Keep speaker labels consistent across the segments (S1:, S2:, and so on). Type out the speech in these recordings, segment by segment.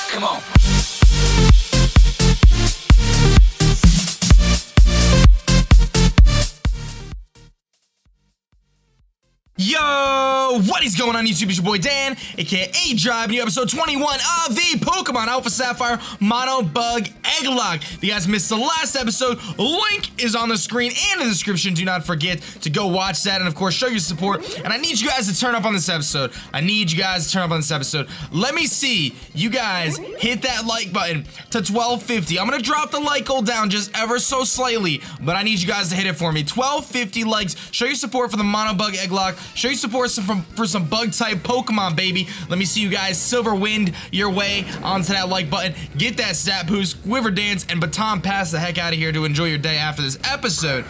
S1: Come on. Yo, what is going on YouTube? It's your boy Dan, aka aDrive, new episode 21 of the Pokemon Alpha Sapphire MonoBug Egglocke. If you guys missed the last episode, link is on the screen and in the description. Do not forget to go watch that and of course show your support. And I need you guys to turn up on this episode. Let me see you guys hit that like button to 1250. I'm gonna drop the like goal down just ever so slightly, but I need you guys to hit it for me. 1250 likes. Show your support for the MonoBug Egglocke. Show your support for some bug-type Pokemon, baby. Let me see you guys silver wind your way onto that like button. Get that stat boost, quiver dance, and baton pass the heck out of here to enjoy your day after this episode.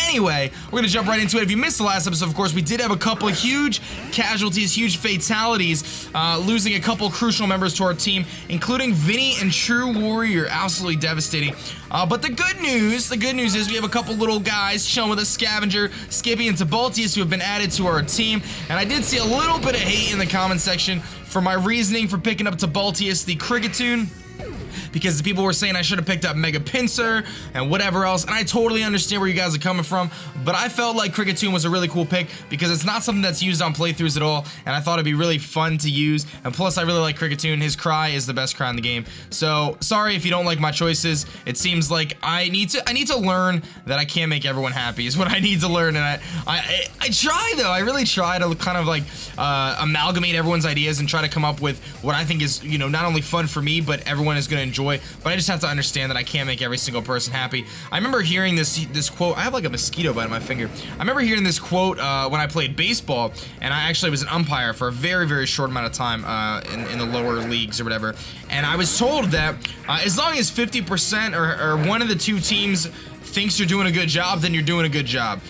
S1: Anyway, we're gonna jump right into it. If you missed the last episode, of course, we did have a couple of huge casualties, huge fatalities, losing a couple crucial members to our team, including Vinny and True Warrior. Absolutely devastating. But the good news is we have a couple little guys chilling with us, Scavenger, Skippy, and Casualties, who have been added to our team. And I did see a little bit of hate in the comment section for my reasoning for picking up Casualties, the Kricketune, because the people were saying I should have picked up Mega Pinsir and whatever else, and I totally understand where you guys are coming from, but I felt like Kricketune was a really cool pick because it's not something that's used on playthroughs at all, and I thought it'd be really fun to use, and plus I really like Kricketune. His cry is the best cry in the game, so sorry if you don't like my choices. It seems like I need to learn that I can't make everyone happy is what I need to learn, and I try though. I really try to kind of like amalgamate everyone's ideas and try to come up with what I think is, you know, not only fun for me, but everyone is going to enjoy. But I just have to understand that I can't make every single person happy. I remember hearing this quote. I have like a mosquito bite on my finger. I remember hearing this quote when I played baseball, and I actually was an umpire for a very, very short amount of time in the lower leagues or whatever. And I was told that as long as 50% or one of the two teams thinks you're doing a good job, then you're doing a good job.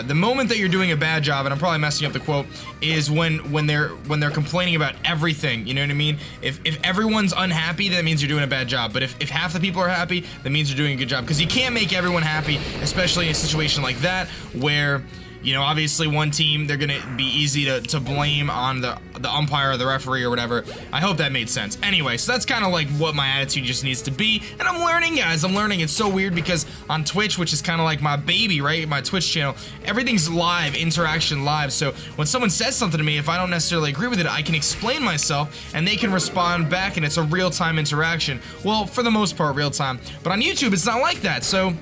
S1: The moment that you're doing a bad job, and I'm probably messing up the quote, is when they're complaining about everything. You know what I mean? If everyone's unhappy, that means you're doing a bad job. But if half the people are happy, that means you're doing a good job. Because you can't make everyone happy, especially in a situation like that where, you know, obviously one team, they're gonna be easy to blame on the umpire or the referee or whatever. I hope that made sense. Anyway, so that's kind of like what my attitude just needs to be, and I'm learning, guys. I'm learning. It's so weird because on Twitch, which is kind of like my baby, right, my Twitch channel, everything's live, interaction live. So when someone says something to me, if I don't necessarily agree with it, I can explain myself, and they can respond back, and it's a real-time interaction. Well, for the most part, real-time. But on YouTube, it's not like that. So,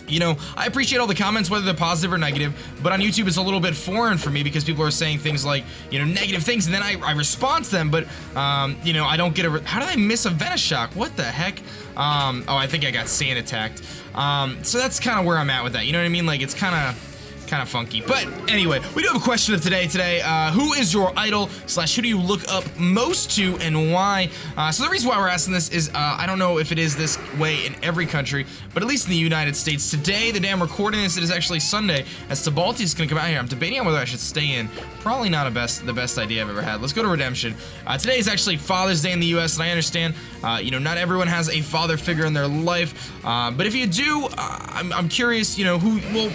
S1: you know, I appreciate all the comments, whether they're positive or negative, but on YouTube it's a little bit foreign for me because people are saying things like, you know, negative things, and then I respond to them, but, you know, I don't get how did I miss a Venoshock? What the heck? Oh, I think I got sand attacked. So that's kind of where I'm at with that, you know what I mean? Like, it's kind of funky. But anyway, we do have a question of today. Who is your idol / who do you look up most to and why? So the reason why we're asking this is I don't know if it is this way in every country, but at least in the United States today, the day I'm recording this, it is actually Sunday, as Casualties is gonna come out here. I'm debating on whether I should stay in. Probably not the best idea I've ever had. Let's go to Redemption. Today is actually Father's Day in the US, and I understand you know, not everyone has a father figure in their life, but if you do, I'm curious, you know, well,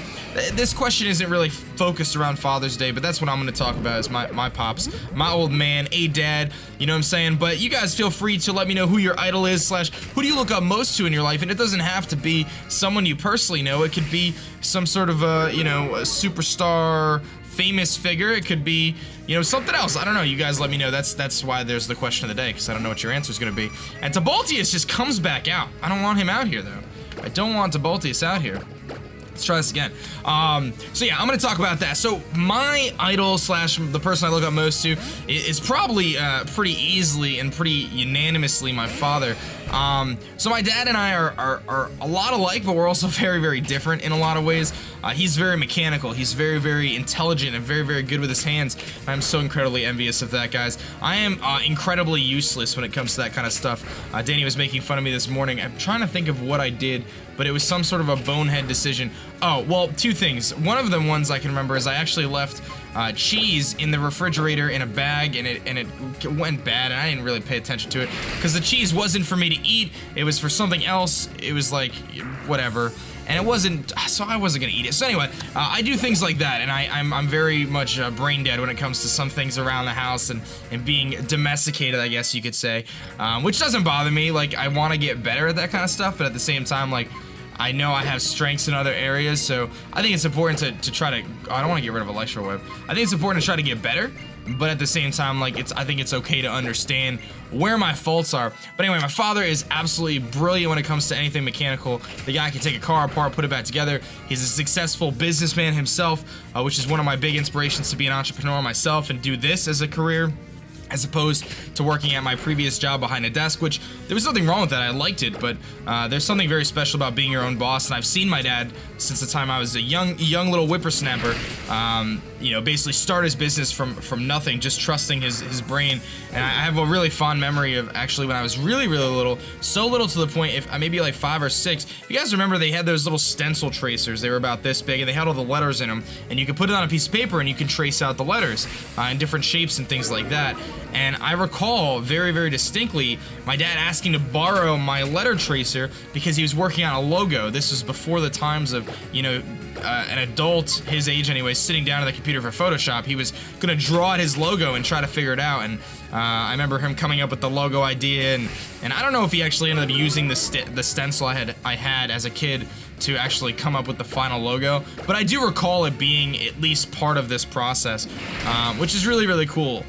S1: this question isn't really focused around Father's Day, but that's what I'm going to talk about is my pops, my old man, a dad, you know what I'm saying? But you guys feel free to let me know who your idol is / who do you look up most to in your life, and it doesn't have to be someone you personally know. It could be some sort of you know, a superstar, famous figure. It could be, you know, something else. I don't know. You guys let me know. That's why there's the question of the day, because I don't know what your answer is going to be. And Casualties just comes back out. I don't want him out here, though. I don't want Casualties out here. Let's try this again. So yeah, I'm gonna talk about that. So my idol / the person I look up most to is probably pretty easily and pretty unanimously my father. So my dad and I are a lot alike, but we're also very, very different in a lot of ways. He's very mechanical. He's very, very intelligent and very, very good with his hands. I'm so incredibly envious of that, guys. I am incredibly useless when it comes to that kind of stuff. Danny was making fun of me this morning. I'm trying to think of what I did, but it was some sort of a bonehead decision. Oh, well, two things. One of the ones I can remember is I actually left cheese in the refrigerator in a bag, and it went bad, and I didn't really pay attention to it because the cheese wasn't for me to eat. It was for something else. It was like whatever. and it wasn't, so I wasn't gonna eat it. So anyway, I do things like that, and I'm very much brain dead when it comes to some things around the house and being domesticated, I guess you could say, which doesn't bother me. Like, I want to get better at that kind of stuff, but at the same time, like, I know I have strengths in other areas, so I think it's important to try to, I don't want to get rid of electro web. I think it's important to try to get better, but at the same time, like, I think it's okay to understand where my faults are. But anyway, my father is absolutely brilliant when it comes to anything mechanical. The guy can take a car apart, put it back together. He's a successful businessman himself, which is one of my big inspirations to be an entrepreneur myself and do this as a career, as opposed to working at my previous job behind a desk, which there was nothing wrong with that. I liked it, but there's something very special about being your own boss, and I've seen my dad since the time I was a young little whippersnapper, you know, basically start his business from nothing, just trusting his brain. And I have a really fond memory of actually when I was really little, so little to the point, if maybe like 5 or 6. If you guys remember, they had those little stencil tracers. They were about this big, and they had all the letters in them, and you could put it on a piece of paper and you can trace out the letters in different shapes and things like that. And I recall very distinctly my dad asking to borrow my letter tracer because he was working on a logo. This was before the times of, you know, an adult, his age anyway, sitting down at the computer for Photoshop. He was gonna draw out his logo and try to figure it out. And I remember him coming up with the logo idea, and I don't know if he actually ended up using the stencil I had as a kid to actually come up with the final logo, but I do recall it being at least part of this process, which is really cool.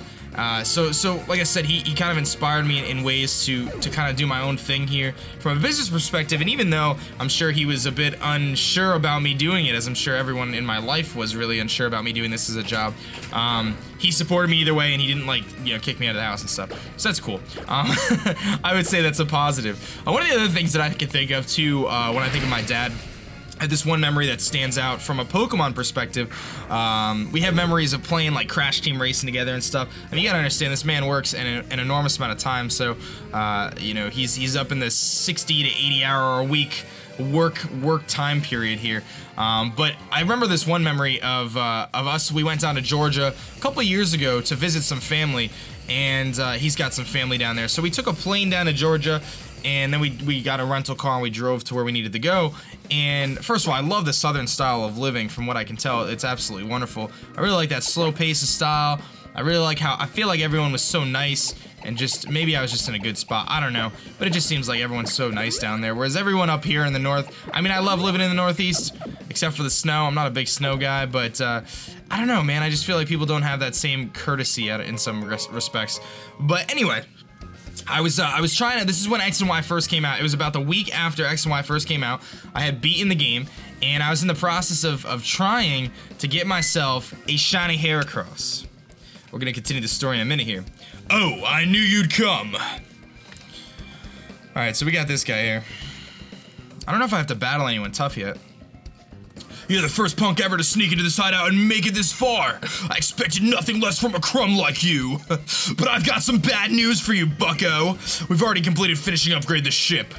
S1: So like I said, he kind of inspired me in ways to kind of do my own thing here from a business perspective. And even though I'm sure he was a bit unsure about me doing it, as I'm sure everyone in my life was really unsure about me doing this as a job, he supported me either way, and he didn't, like, you know, kick me out of the house and stuff. So that's cool. I would say that's a positive. One of the other things that I can think of too, when I think of my dad, I had this one memory that stands out from a Pokemon perspective. We have memories of playing like Crash Team Racing together and stuff. I mean, you gotta understand, this man works in an enormous amount of time, so you know, he's up in this 60 to 80 hour a week work time period here. But I remember this one memory of us. We went down to Georgia a couple of years ago to visit some family, and he's got some family down there. So we took a plane down to Georgia, and then we got a rental car and we drove to where we needed to go. And first of all, I love the southern style of living. From what I can tell, it's absolutely wonderful. I really like that slow pace of style. I really like how I feel like everyone was so nice, and just maybe I was just in a good spot, I don't know, but it just seems like everyone's so nice down there, whereas everyone up here in the north, I mean, I love living in the Northeast, except for the snow. I'm not a big snow guy, but I don't know, man, I just feel like people don't have that same courtesy in some respects. But anyway, I was trying to, this is when X and Y first came out. It was about the week after X and Y first came out. I had beaten the game, and I was in the process of trying to get myself a shiny Heracross. We're gonna continue the story in a minute here. Oh, I knew you'd come. Alright, so we got this guy here. I don't know if I have to battle anyone tough yet. You're the first punk ever to sneak into this hideout and make it this far. I expected nothing less from a crumb like you. But I've got some bad news for you, bucko. We've already completed finishing upgrade the ship.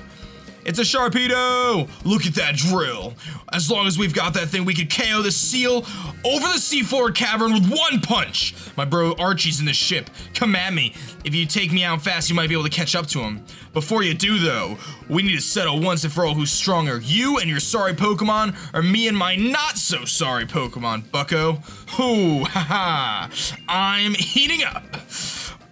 S1: It's a Sharpedo! Look at that drill. As long as we've got that thing, we could KO the seal over the seafloor cavern with one punch. My bro Archie's in the ship. Come at me. If you take me out fast, you might be able to catch up to him. Before you do, though, we need to settle once and for all who's stronger. You and your sorry Pokemon, or me and my not-so-sorry Pokemon, bucko. Ooh, haha. I'm heating up.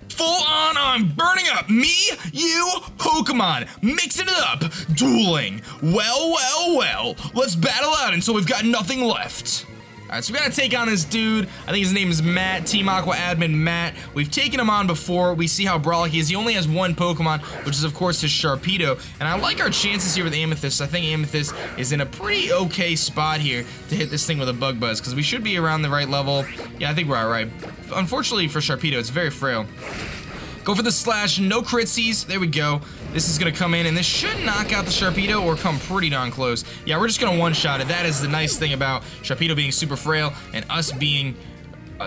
S1: Full on, I'm burning up. Me, you, Pokemon, mixing it up, dueling. Well, let's battle out until we've got nothing left. Alright, so we gotta take on this dude. I think his name is Matt, Team Aqua Admin Matt. We've taken him on before. We see how brawly he is. He only has one Pokemon, which is of course his Sharpedo. And I like our chances here with Amethyst. I think Amethyst is in a pretty okay spot here to hit this thing with a Bug Buzz, because we should be around the right level. Yeah, I think we're alright. Unfortunately for Sharpedo, it's very frail. Go for the slash, no critsies, there we go. This is gonna come in, and this should knock out the Sharpedo or come pretty darn close. Yeah, we're just gonna one-shot it. That is the nice thing about Sharpedo being super frail and us being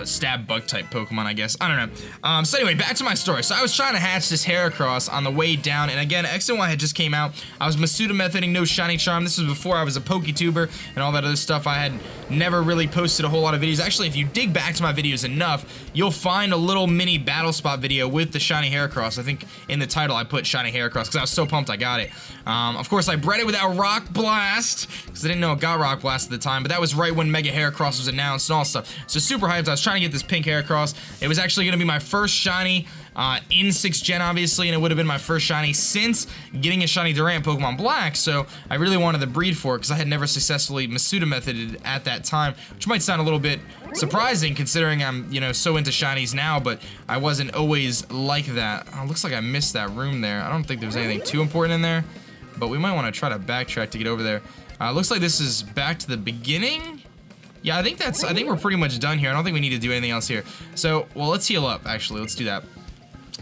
S1: stab bug type Pokemon, I guess. I don't know. So anyway, back to my story. So I was trying to hatch this Heracross on the way down, and again, X and Y had just came out. I was Masuda methoding, no shiny charm. This was before I was a PokeTuber and all that other stuff. I had never really posted a whole lot of videos. Actually, if you dig back to my videos enough, you'll find a little mini battle spot video with the shiny Heracross. I think in the title I put shiny Heracross because I was so pumped I got it. Of course, I bred it without Rock Blast because I didn't know it got Rock Blast at the time, but that was right when Mega Heracross was announced and all stuff. So super hyped. I was trying to get this pink Heracross. It was actually going to be my first shiny in 6th gen, obviously, and it would have been my first shiny since getting a shiny Durant Pokemon Black, so I really wanted the breed for it because I had never successfully Masuda methoded at that time, which might sound a little bit surprising considering I'm, you know, so into shinies now, but I wasn't always like that. Oh, looks like I missed that room there. I don't think there was anything too important in there, but we might want to try to backtrack to get over there. Looks like this is back to the beginning. Yeah, I think we're pretty much done here. I don't think we need to do anything else here. So, well, let's heal up, actually. Let's do that.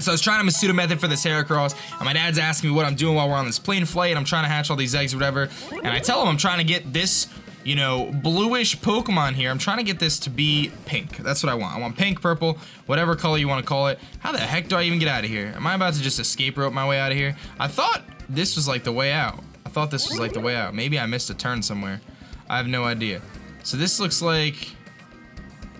S1: So I was trying to Masuda method for this Heracross, and my dad's asking me what I'm doing while we're on this plane flight, and I'm trying to hatch all these eggs or whatever, and I tell him I'm trying to get this, you know, bluish Pokemon here. I'm trying to get this to be pink. That's what I want. I want pink, purple, whatever color you want to call it. How the heck do I even get out of here? Am I about to just escape rope my way out of here? I thought this was like the way out. Maybe I missed a turn somewhere. I have no idea. So this looks like...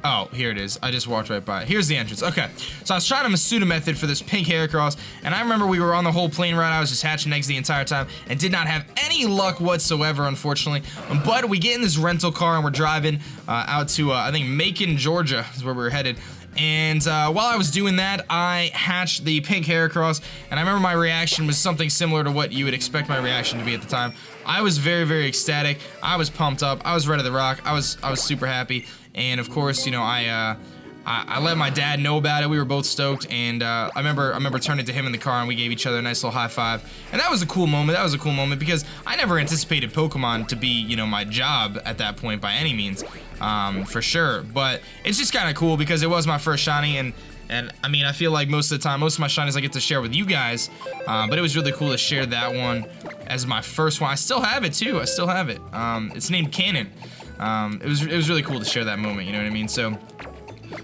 S1: Oh, here it is. I just walked right by it. Here's the entrance. Okay. So I was trying to Masuda method for this pink Heracross, and I remember we were on the whole plane ride. I was just hatching eggs the entire time and did not have any luck whatsoever, unfortunately. But we get in this rental car and we're driving out to, I think, Macon, Georgia is where we were headed. And while I was doing that, I hatched the pink Heracross, and I remember my reaction was something similar to what you would expect my reaction to be at the time. I was very, very ecstatic. I was pumped up. I was ready to rock. I was super happy. And of course, you know, I let my dad know about it. We were both stoked, and I remember turning to him in the car, and we gave each other a nice little high five. And that was a cool moment. That was a cool moment because I never anticipated Pokemon to be, you know, my job at that point by any means, for sure. But it's just kind of cool because it was my first shiny, and I mean, I feel like most of the time, most of my shinies I get to share with you guys, but it was really cool to share that one as my first one. I still have it too. I still have it. It's named Cannon. It was really cool to share that moment. You know what I mean? So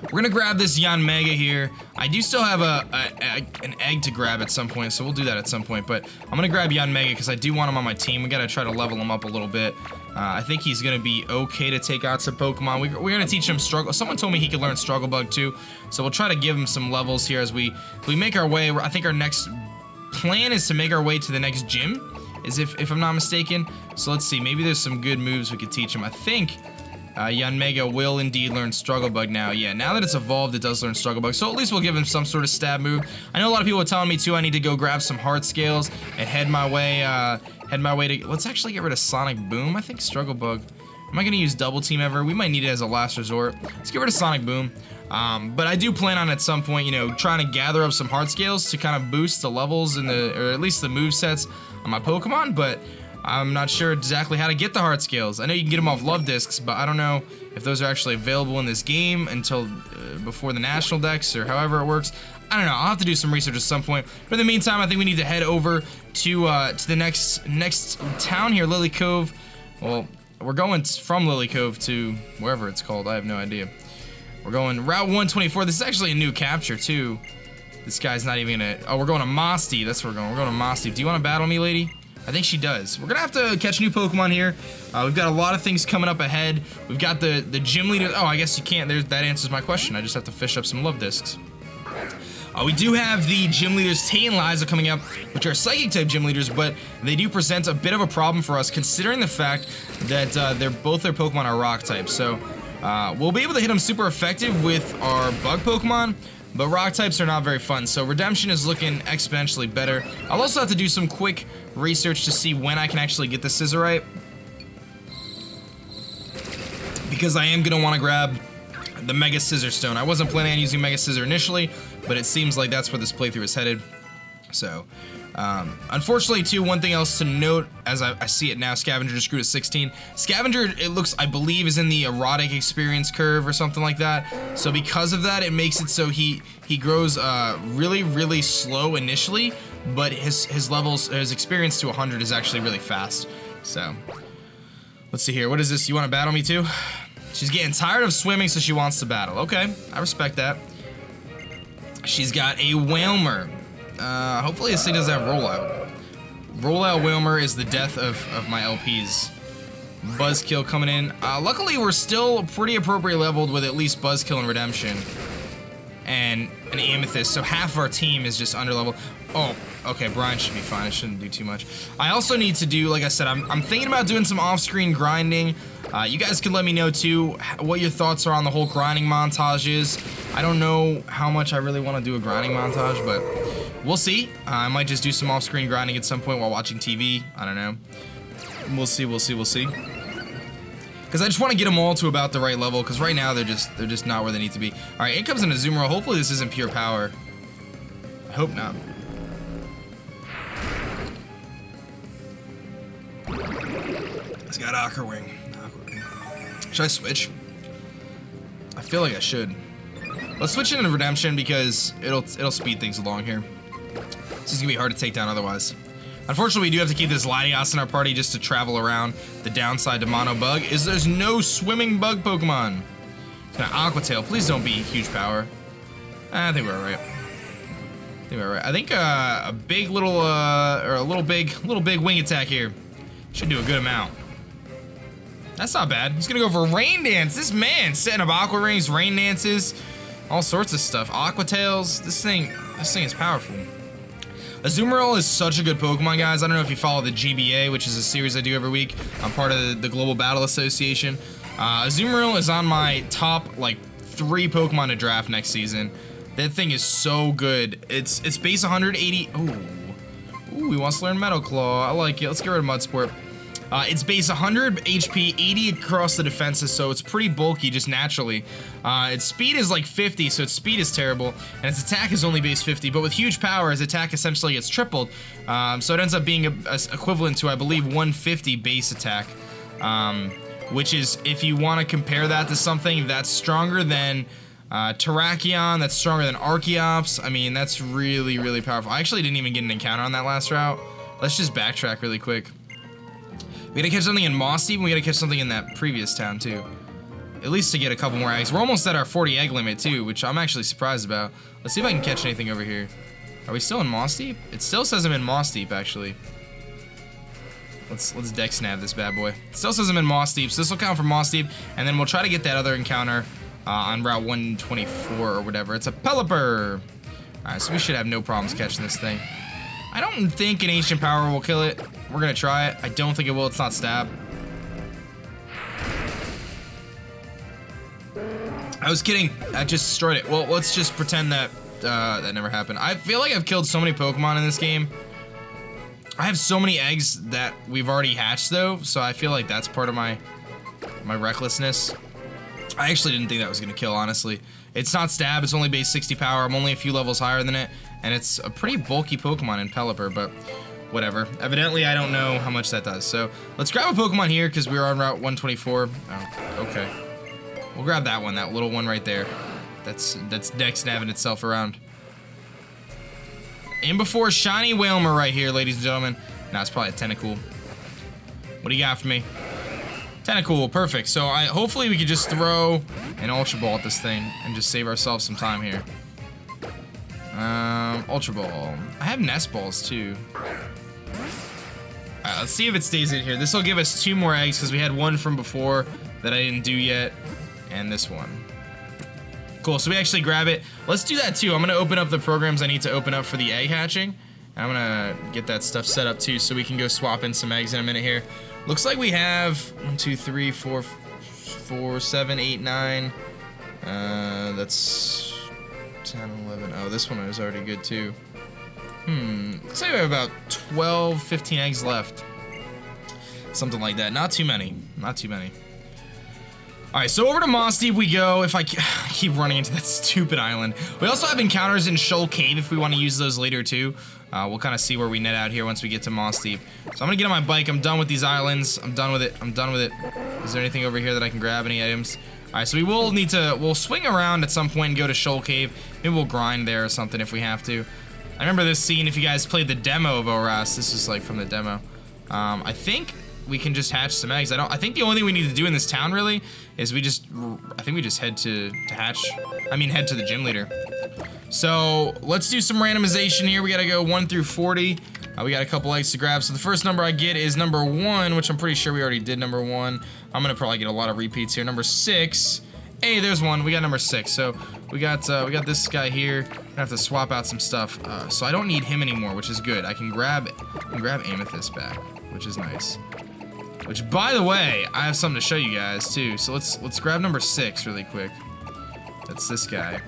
S1: we're gonna grab this Yanmega here. I do still have an egg to grab at some point, so we'll do that at some point. But I'm gonna grab Yanmega because I do want him on my team. We gotta try to level him up a little bit. I think he's gonna be okay to take out some Pokemon. We're gonna teach him Struggle. Someone told me he could learn Struggle Bug too, so we'll try to give him some levels here as we make our way. I think our next plan is to make our way to the next gym, if I'm not mistaken. So let's see, maybe there's some good moves we could teach him. I think Yanmega will indeed learn Struggle Bug now. Yeah, now that it's evolved, it does learn Struggle Bug. So at least we'll give him some sort of stab move. I know a lot of people are telling me too I need to go grab some heart scales and head my way to... Let's actually get rid of Sonic Boom. I think Struggle Bug... Am I going to use Double Team ever? We might need it as a last resort. Let's get rid of Sonic Boom. But I do plan on at some point, you know, trying to gather up some heart scales to kind of boost the levels and or at least the movesets on my Pokemon, but I'm not sure exactly how to get the heart scales. I know you can get them off love discs, but I don't know if those are actually available in this game until before the national decks or however it works. I don't know. I'll have to do some research at some point. But in the meantime, I think we need to head over to the next town here, Lily Cove. Well, we're going from Lily Cove to wherever it's called. I have no idea. We're going Route 124. This is actually a new capture too. This guy's not even gonna... Oh, we're going to Mossdeep. That's where we're going. We're going to Mossdeep. Do you want to battle me, lady? I think she does. We're gonna have to catch new Pokemon here. We've got a lot of things coming up ahead. We've got the gym leader. Oh, I guess you can't. That answers my question. I just have to fish up some love discs. We do have the gym leaders Tate and Liza coming up, which are psychic type gym leaders, but they do present a bit of a problem for us considering the fact that both their Pokemon are rock types. So we'll be able to hit them super effective with our bug Pokemon, but rock types are not very fun. So Redemption is looking exponentially better. I'll also have to do some quick research to see when I can actually get the Scissorite, because I am gonna want to grab the Mega Scissor Stone. I wasn't planning on using Mega Scissor initially, but it seems like that's where this playthrough is headed. So, unfortunately too, one thing else to note, as I see it now, Scavenger just grew to 16. Scavenger, it looks, I believe, is in the erotic experience curve or something like that. So because of that, it makes it so he grows really, really slow initially, but his levels, his experience to 100 is actually really fast. So, let's see here. What is this? You want to battle me too? She's getting tired of swimming, so she wants to battle. Okay, I respect that. She's got a Whalmer. Hopefully this thing doesn't have rollout. Rollout Whalmer is the death of my LPs. Buzzkill coming in. Luckily, we're still pretty appropriately leveled with at least Buzzkill and Redemption. And an Amethyst, so half of our team is just under level. Oh, okay, Brian should be fine. I shouldn't do too much. I also need to do, like I said, I'm thinking about doing some off-screen grinding. You guys can let me know too what your thoughts are on the whole grinding montages. I don't know how much I really want to do a grinding montage, but we'll see. I might just do some off-screen grinding at some point while watching TV. I don't know. We'll see. Because I just want to get them all to about the right level, because right now they're just not where they need to be. All right, in comes an Azumarill. Hopefully this isn't pure power. I hope not. It's got Aqua Wing. Should I switch? I feel like I should. Let's switch into Redemption because it'll speed things along here. This is gonna be hard to take down otherwise. Unfortunately, we do have to keep this Latias in our party just to travel around. The downside to MonoBug is there's no swimming bug Pokemon. It's got Aqua Tail. Please don't be huge power. I think we're alright. I think a big little or a little big wing attack here should do a good amount. That's not bad. He's gonna go for Rain Dance. This man setting up Aqua Rings, Rain Dances, all sorts of stuff. Aqua Tails. This thing is powerful. Azumarill is such a good Pokemon, guys. I don't know if you follow the GBA, which is a series I do every week. I'm part of the Global Battle Association. Azumarill is on my top, like, 3 Pokemon to draft next season. That thing is so good. It's base 180. Ooh, he wants to learn Metal Claw. I like it. Let's get rid of Mudsport. It's base 100 HP, 80 across the defenses, so it's pretty bulky just naturally. Its speed is like 50, so its speed is terrible, and its attack is only base 50, but with huge power, its attack essentially gets tripled. So it ends up being equivalent to, I believe, 150 base attack, which is, if you want to compare that to something that's stronger than Terrakion, that's stronger than Archeops. I mean, that's really, really powerful. I actually didn't even get an encounter on that last route. Let's just backtrack really quick. We gotta catch something in Mossdeep, and we gotta catch something in that previous town, too. At least to get a couple more eggs. We're almost at our 40 egg limit, too, which I'm actually surprised about. Let's see if I can catch anything over here. Are we still in Mossdeep? It still says I'm in Mossdeep, actually. Let's dex snap this bad boy. It still says I'm in Mossdeep, so this will count for Mossdeep, and then we'll try to get that other encounter on Route 124 or whatever. It's a Pelipper! Alright, so we should have no problems catching this thing. I don't think an Ancient Power will kill it. We're gonna try it. I don't think it will. It's not stab. I was kidding. I just destroyed it. Well, let's just pretend that that never happened. I feel like I've killed so many Pokemon in this game. I have so many eggs that we've already hatched, though, so I feel like that's part of my recklessness. I actually didn't think that was gonna kill, honestly. It's not stab. It's only base 60 power. I'm only a few levels higher than it, and it's a pretty bulky Pokemon in Pelipper, but whatever. Evidently, I don't know how much that does. So let's grab a Pokemon here because we're on Route 124. Oh, okay. We'll grab that one, that little one right there. That's dex nabbing itself around. In before Shiny Whalmer right here, ladies and gentlemen. Nah, it's probably a Tentacool. What do you got for me? Tentacool, perfect. So hopefully we could just throw an Ultra Ball at this thing and just save ourselves some time here. Ultra Ball. I have Nest Balls too. Alright, let's see if it stays in here. This will give us 2 more eggs because we had one from before that I didn't do yet, and this one. Cool, so we actually grab it. Let's do that too. I'm gonna open up the programs I need to open up for the egg hatching. And I'm gonna get that stuff set up too so we can go swap in some eggs in a minute here. Looks like we have 1, 2, 3, 4, 7, 8, 9. That's 10, 11. Oh, this one is already good too. Looks like we have about 12, 15 eggs left. Something like that. Not too many. Not too many. Alright, so over to Mossdeep we go. If I keep running into that stupid island. We also have encounters in Shoal Cave if we want to use those later too. We'll kind of see where we net out here once we get to Mossdeep. So I'm gonna get on my bike. I'm done with these islands. I'm done with it. I'm done with it. Is there anything over here that I can grab? Any items? Alright, so we'll swing around at some point and go to Shoal Cave. Maybe we'll grind there or something if we have to. I remember this scene if you guys played the demo of ORAS. This is like from the demo. I think we can just hatch some eggs. I think the only thing we need to do in this town really is I think we just head to head to the gym leader. So let's do some randomization here. We gotta go 1 through 40. We got a couple eggs to grab. So the first number I get is number 1, which I'm pretty sure we already did number 1. I'm gonna probably get a lot of repeats here. Number 6. Hey, there's one. We got number 6. So we got this guy here. I'm gonna have to swap out some stuff. So I don't need him anymore, which is good. I can grab Amethyst back, which is nice. Which, by the way, I have something to show you guys too. So let's grab number 6 really quick. That's this guy.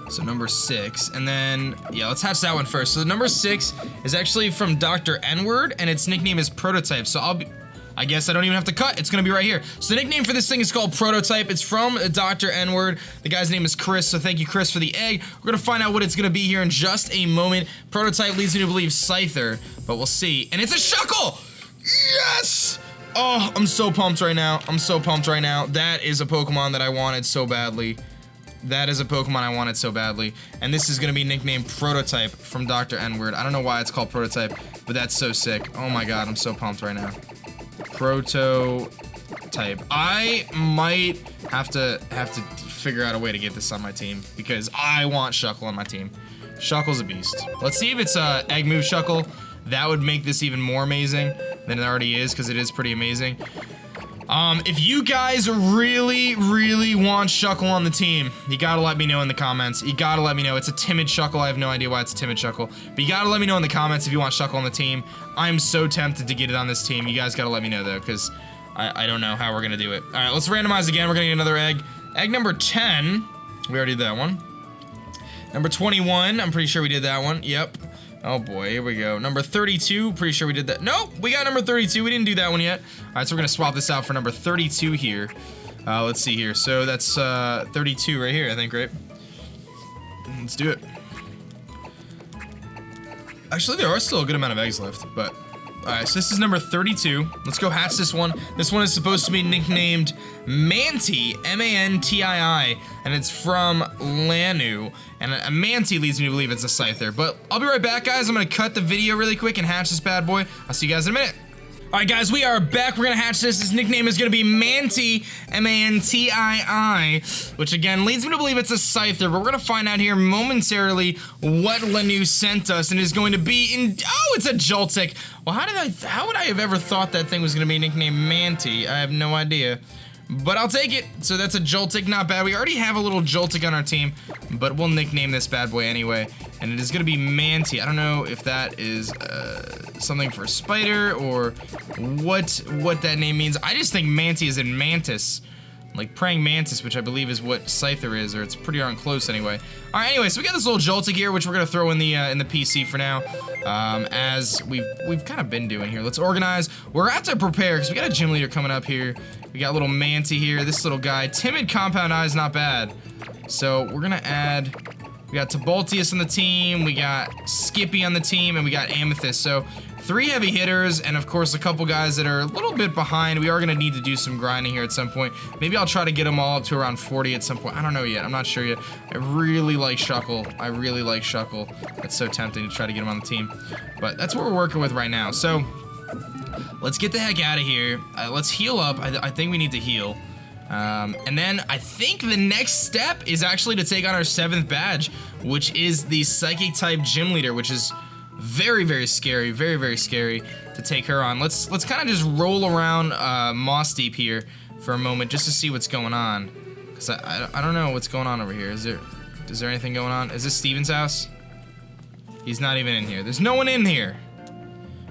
S1: So number 6, and then, yeah, let's hatch that one first. So the number 6 is actually from Dr. N-Word, and its nickname is Prototype. So I guess I don't even have to cut. It's gonna be right here. So the nickname for this thing is called Prototype. It's from Dr. N-Word. The guy's name is Chris, so thank you, Chris, for the egg. We're gonna find out what it's gonna be here in just a moment. Prototype leads me to believe Scyther, but we'll see. And it's a Shuckle! Yes! Oh, I'm so pumped right now. I'm so pumped right now. That is a Pokemon that I wanted so badly. That is a Pokemon I wanted so badly. And this is gonna be nicknamed Prototype from Dr. N-Word. I don't know why it's called Prototype, but that's so sick. Oh my god, I'm so pumped right now. Prototype. I might have to figure out a way to get this on my team because I want Shuckle on my team. Shuckle's a beast. Let's see if it's Egg Move Shuckle. That would make this even more amazing than it already is because it is pretty amazing. If you guys really want Shuckle on the team, you gotta let me know in the comments. You gotta let me know. It's a timid Shuckle. I have no idea why it's a timid Shuckle. But you gotta let me know in the comments if you want Shuckle on the team. I'm so tempted to get it on this team. You guys gotta let me know though, because I don't know how we're gonna do it. Alright, let's randomize again. We're gonna get another egg. Egg number 10. We already did that one. Number 21. I'm pretty sure we did that one. Yep. Oh boy, here we go. Number 32, pretty sure we did that. Nope, we got number 32. We didn't do that one yet. All right, so we're gonna swap this out for number 32 here. Let's see here. So that's 32 right here, I think, right? Let's do it. Actually, there are still a good amount of eggs left, but all right, so this is number 32. Let's go hatch this one. This one is supposed to be nicknamed Mantii, M-A-N-T-I-I, and it's from Lanu. And a Mantii leads me to believe it's a Scyther. But I'll be right back, guys. I'm gonna cut the video really quick and hatch this bad boy. I'll see you guys in a minute. All right, guys, we are back. We're gonna hatch this. His nickname is gonna be Mantii, M-A-N-T-I-I, which again leads me to believe it's a Scyther. But we're gonna find out here momentarily what Lanu sent us, and is going to be in. Oh, it's a Joltik. Well, how would I have ever thought that thing was gonna be nicknamed Mantii? I have no idea. But I'll take it. So that's a Joltik, not bad. We already have a little Joltik on our team, but we'll nickname this bad boy anyway. And it is gonna be Mantii. I don't know if that is something for spider or what that name means. I just think Mantii is in Mantis, like praying mantis, which I believe is what Scyther is, or it's pretty darn close anyway. All right, anyway, so we got this little Joltik here, which we're gonna throw in the PC for now, as we've kind of been doing here. Let's organize. We're at to prepare because we got a gym leader coming up here. We got little Mantii here. This little guy, timid compound eye is not bad. So we're gonna add. We got Tiboltius on the team. We got Skippy on the team, and we got Amethyst. So 3 heavy hitters, and of course a couple guys that are a little bit behind. We are gonna need to do some grinding here at some point. Maybe I'll try to get them all up to around 40 at some point. I don't know yet. I'm not sure yet. I really like Shuckle. I really like Shuckle. It's so tempting to try to get him on the team, but that's what we're working with right now. So let's get the heck out of here. Let's heal up. I think we need to heal. And then I think the next step is actually to take on our 7th badge, which is the Psychic type gym leader, which is very scary, very scary to take her on. Let's kind of just roll around Mossdeep here for a moment just to see what's going on, because I don't know what's going on over here. Is there anything going on? Is this Steven's house? He's not even in here. There's no one in here.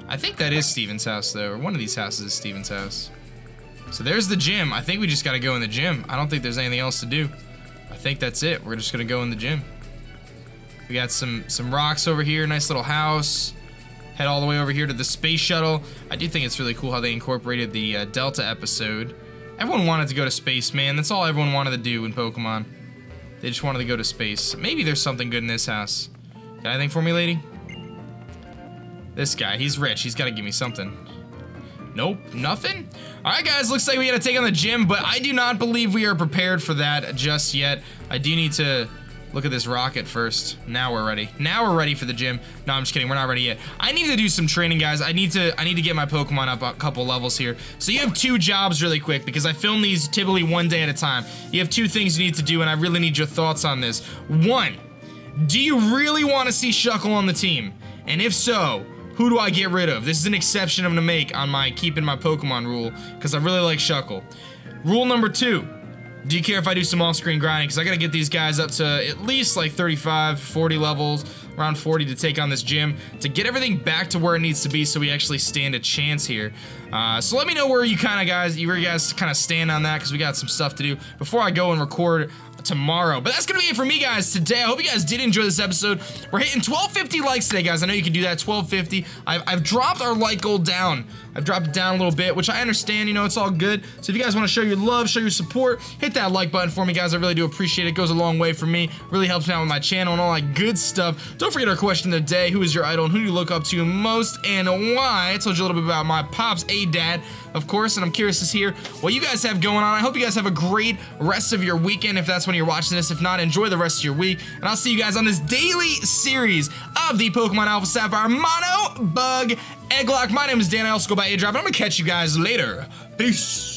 S1: I think that is Steven's house though, or one of these houses is Steven's house. So there's the gym. I think we just gotta go in the gym. I don't think there's anything else to do. I think that's it. We're just gonna go in the gym. We got some rocks over here, nice little house. Head all the way over here to the space shuttle. I do think it's really cool how they incorporated the Delta episode. Everyone wanted to go to space, man. That's all everyone wanted to do in Pokemon. They just wanted to go to space. Maybe there's something good in this house. Got anything for me, lady? This guy, he's rich. He's gotta give me something. Nope, nothing? Alright guys, looks like we gotta take on the gym, but I do not believe we are prepared for that just yet. I do need to Look at this rocket first. Now we're ready. Now we're ready for the gym. No, I'm just kidding. We're not ready yet. I need to do some training, guys. I need to get my Pokemon up a couple levels here. So you have 2 jobs really quick because I film these typically 1 day at a time. You have 2 things you need to do, and I really need your thoughts on this. 1, do you really want to see Shuckle on the team? And if so, who do I get rid of? This is an exception I'm gonna make on my keeping my Pokemon rule because I really like Shuckle. Rule number 2. Do you care if I do some off-screen grinding? Because I gotta get these guys up to at least like 35, 40 levels, around 40 to take on this gym, to get everything back to where it needs to be so we actually stand a chance here. So let me know where you guys kind of stand on that, because we got some stuff to do before I go and record tomorrow. But that's gonna be it for me, guys, today. I hope you guys did enjoy this episode. We're hitting 1250 likes today, guys. I know you can do that. 1250. I've dropped our like goal down. I've dropped it down a little bit, which I understand, you know, it's all good. So if you guys want to show your love, show your support, hit that like button for me, guys. I really do appreciate it. It goes a long way for me. Really helps me out with my channel and all that good stuff. Don't forget our question of the day. Who is your idol and who do you look up to most and why? I told you a little bit about my pops, dad, of course, and I'm curious to hear what you guys have going on. I hope you guys have a great rest of your weekend if that's when you're watching this. If not, enjoy the rest of your week, and I'll see you guys on this daily series of the Pokemon Alpha Sapphire MonoBug Egglocke. My name is Dan. I also go by aDrive, and I'm gonna catch you guys later. Peace.